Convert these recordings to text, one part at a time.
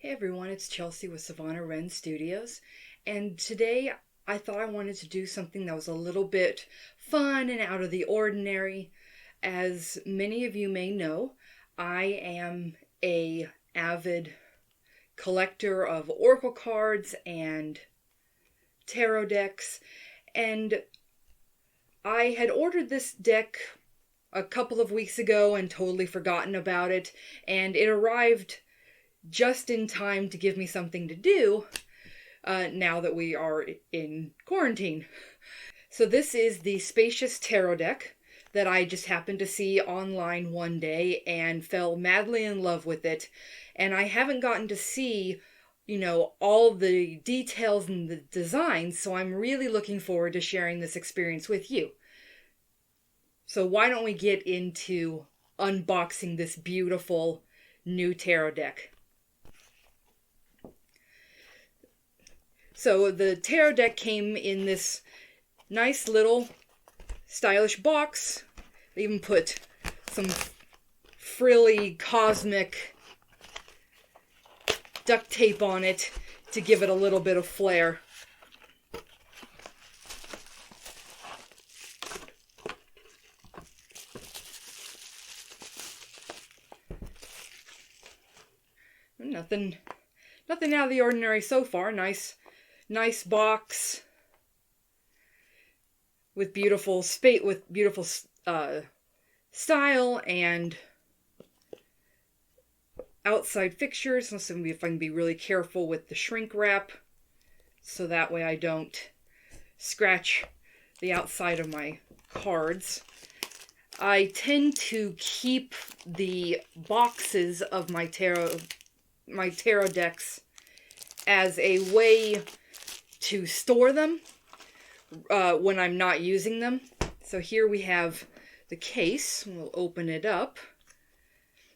Hey everyone, it's Chelsea with Savannah Wren Studios, and today I thought I wanted to do something that was a little bit fun and out of the ordinary. As many of you may know, I am a avid collector of oracle cards and tarot decks, and I had ordered this deck a couple of weeks ago and totally forgotten about it, and it arrived just in time to give me something to do now that we are in quarantine. So this is the Spacious Tarot deck that I just happened to see online one day and fell madly in love with it. And I haven't gotten to see, all the details and the designs, so I'm really looking forward to sharing this experience with you. So why don't we get into unboxing this beautiful new tarot deck? So the tarot deck came in this nice little stylish box. They even put some frilly cosmic duct tape on it to give it a little bit of flair. Nothing out of the ordinary so far. Nice box with beautiful style and outside fixtures. Let's see if I can be really careful with the shrink wrap so that way I don't scratch the outside of my cards. I tend to keep the boxes of my tarot decks as a way to store them when I'm not using them. So here we have the case. We'll open it up.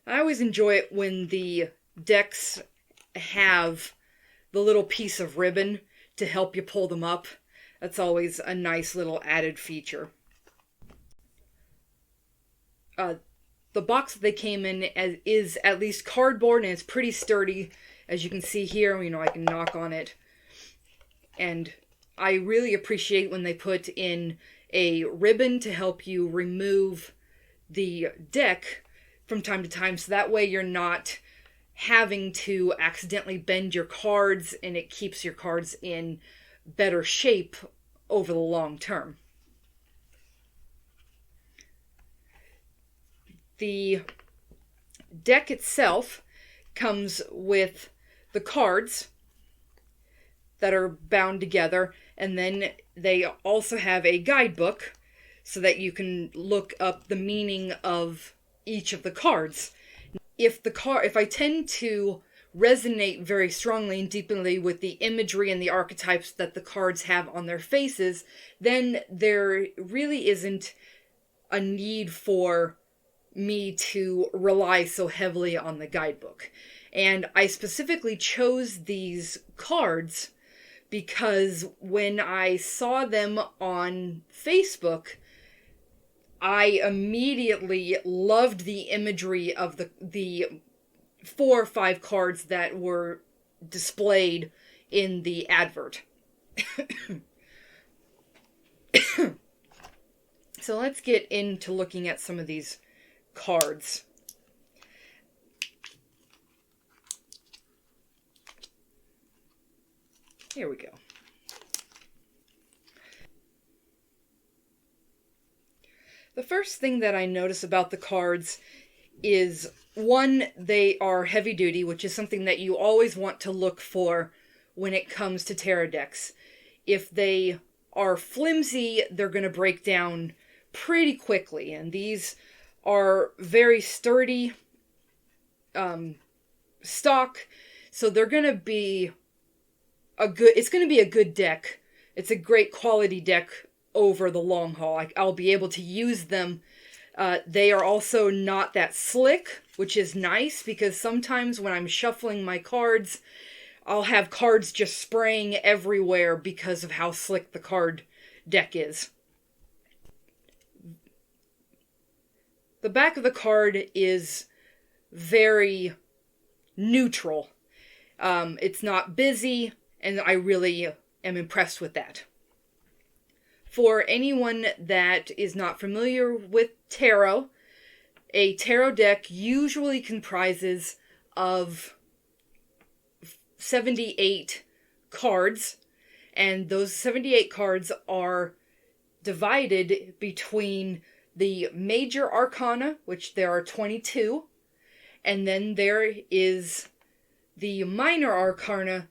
I always enjoy it when the decks have the little piece of ribbon to help you pull them up. That's always a nice little added feature. The box that they came in is at least cardboard, and it's pretty sturdy. As you can see here, I can knock on it. And I really appreciate when they put in a ribbon to help you remove the deck from time to time, so that way you're not having to accidentally bend your cards, and it keeps your cards in better shape over the long term. The deck itself comes with the cards that are bound together, and then they also have a guidebook so that you can look up the meaning of each of the cards. If I tend to resonate very strongly and deeply with the imagery and the archetypes that the cards have on their faces, then there really isn't a need for me to rely so heavily on the guidebook. And I specifically chose these cards because when I saw them on Facebook, I immediately loved the imagery of the 4 or 5 cards that were displayed in the advert. So let's get into looking at some of these cards. Here we go. The first thing that I notice about the cards is, one, they are heavy duty, which is something that you always want to look for when it comes to tarot decks. If they are flimsy, they're going to break down pretty quickly, and these are very sturdy stock, so they're going to be it's going to be a good deck. It's a great quality deck over the long haul. I'll be able to use them. They are also not that slick, which is nice, because sometimes when I'm shuffling my cards, I'll have cards just spraying everywhere because of how slick the card deck is. The back of the card is very neutral. It's not busy, and I really am impressed with that. For anyone that is not familiar with tarot, a tarot deck usually comprises of 78 cards, and those 78 cards are divided between the major arcana, which there are 22, and then there is the minor arcana,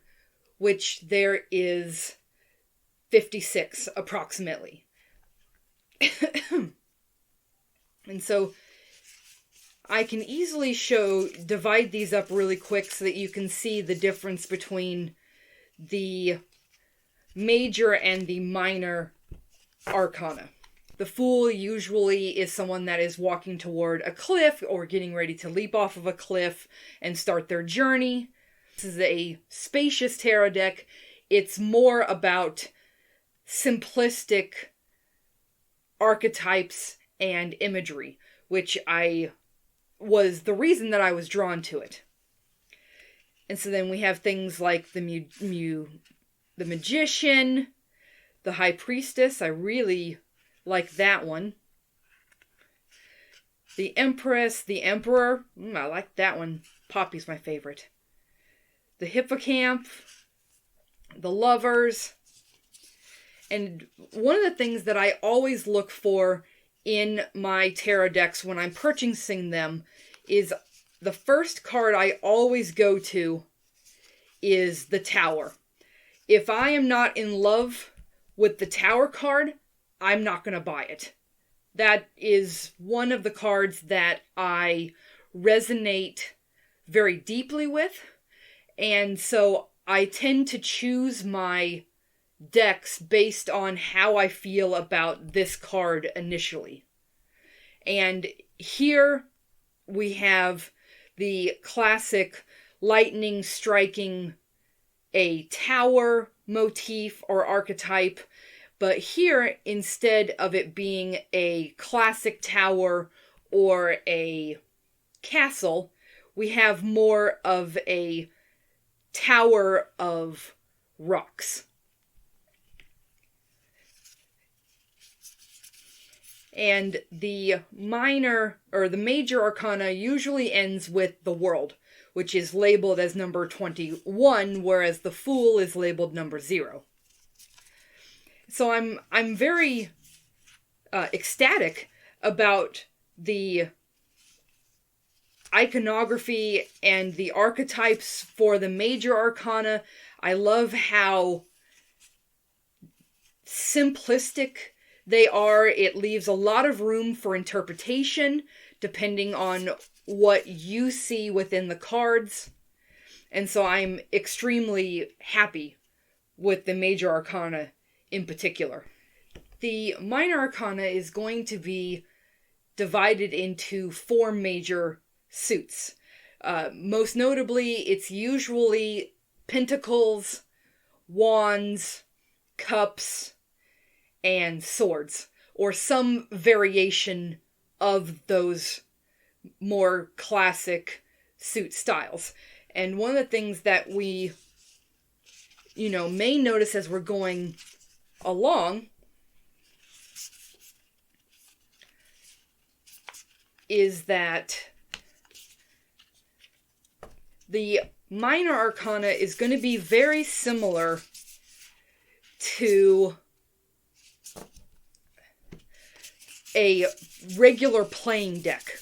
which there is 56 approximately. And so I can easily divide these up really quick so that you can see the difference between the major and the minor arcana. The Fool usually is someone that is walking toward a cliff or getting ready to leap off of a cliff and start their journey. This is a Spacious Tarot deck. It's more about simplistic archetypes and imagery, which was the reason that I was drawn to it. And so then we have things like the Magician, the High Priestess. I really like that one. The Empress, the Emperor. I like that one. Poppy's my favorite. The Hippocamp, the Lovers. And one of the things that I always look for in my tarot decks when I'm purchasing them is the first card I always go to is the Tower. If I am not in love with the Tower card, I'm not going to buy it. That is one of the cards that I resonate very deeply with, and so I tend to choose my decks based on how I feel about this card initially. And here we have the classic lightning striking a tower motif or archetype, but here, instead of it being a classic tower or a castle, we have more of a tower of rocks. And the minor or the major arcana usually ends with the World, which is labeled as number 21, whereas the Fool is labeled number 0. So I'm very ecstatic about the iconography and the archetypes for the major arcana. I love how simplistic they are. It leaves a lot of room for interpretation depending on what you see within the cards. And so I'm extremely happy with the major arcana in particular. The minor arcana is going to be divided into 4 major suits. Most notably, it's usually pentacles, wands, cups, and swords, or some variation of those more classic suit styles. And one of the things that we, may notice as we're going along is that the minor arcana is going to be very similar to a regular playing deck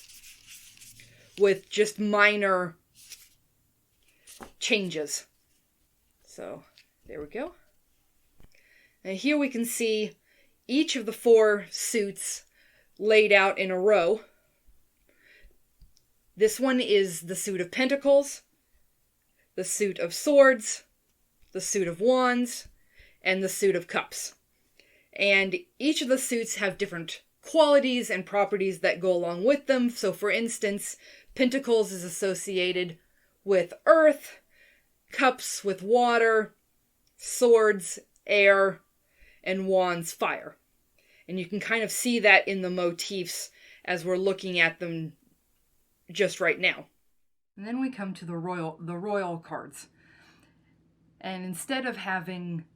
with just minor changes. So there we go. And here we can see each of the 4 suits laid out in a row. This one is the suit of pentacles, the suit of swords, the suit of wands, and the suit of cups. And each of the suits have different qualities and properties that go along with them. So for instance, pentacles is associated with earth, cups with water, swords, air, and wands, fire. And you can kind of see that in the motifs as we're looking at them just right now. And then we come to the royal cards. And instead of having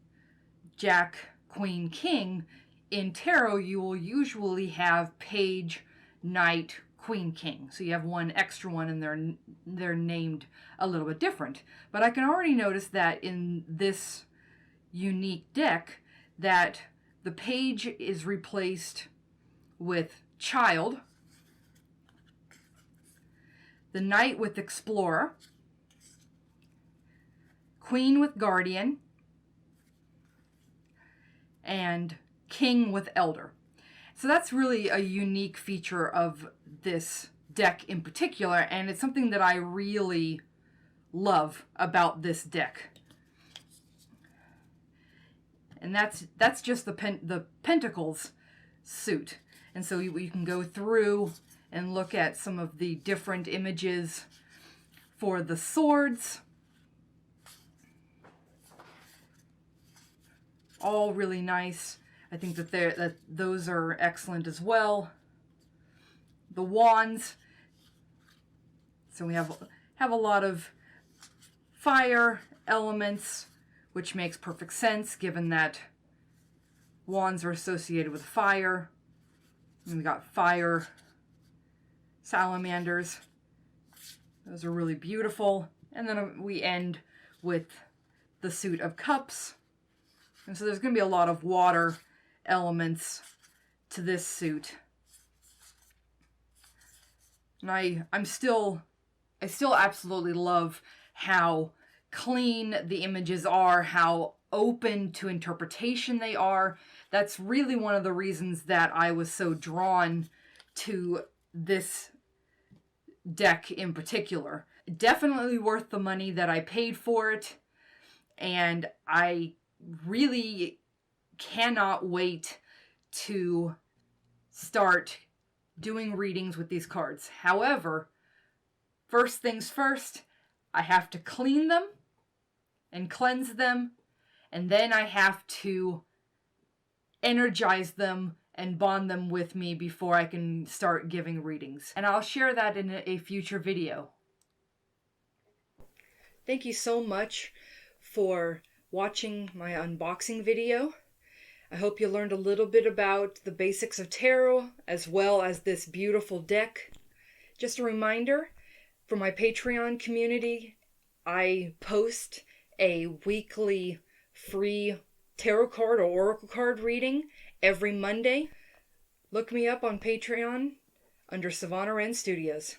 Jack, Queen, King, in tarot you will usually have Page, Knight, Queen, King. So you have one extra one and they're named a little bit different. But I can already notice that in this unique deck that the Page is replaced with Child, the Knight with Explorer, Queen with Guardian, and King with Elder. So that's really a unique feature of this deck in particular, and it's something that I really love about this deck. And that's just the Pentacles suit. And so you can go through and look at some of the different images for the swords. All really nice. I think that those are excellent as well. The wands. So we have a lot of fire elements, which makes perfect sense given that wands are associated with fire. And we got fire salamanders. Those are really beautiful. And then we end with the suit of cups. And so there's going to be a lot of water elements to this suit. And I still absolutely love how clean the images are, how open to interpretation they are. That's really one of the reasons that I was so drawn to this deck in particular. Definitely worth the money that I paid for it, and I really cannot wait to start doing readings with these cards. However, first things first, I have to clean them and cleanse them, and then I have to energize them and bond them with me before I can start giving readings. And I'll share that in a future video. Thank you so much for watching my unboxing video. I hope you learned a little bit about the basics of tarot as well as this beautiful deck. Just a reminder, for my Patreon community, I post a weekly free tarot card or oracle card reading every Monday. Look me up on Patreon under Savannah Wren Studios.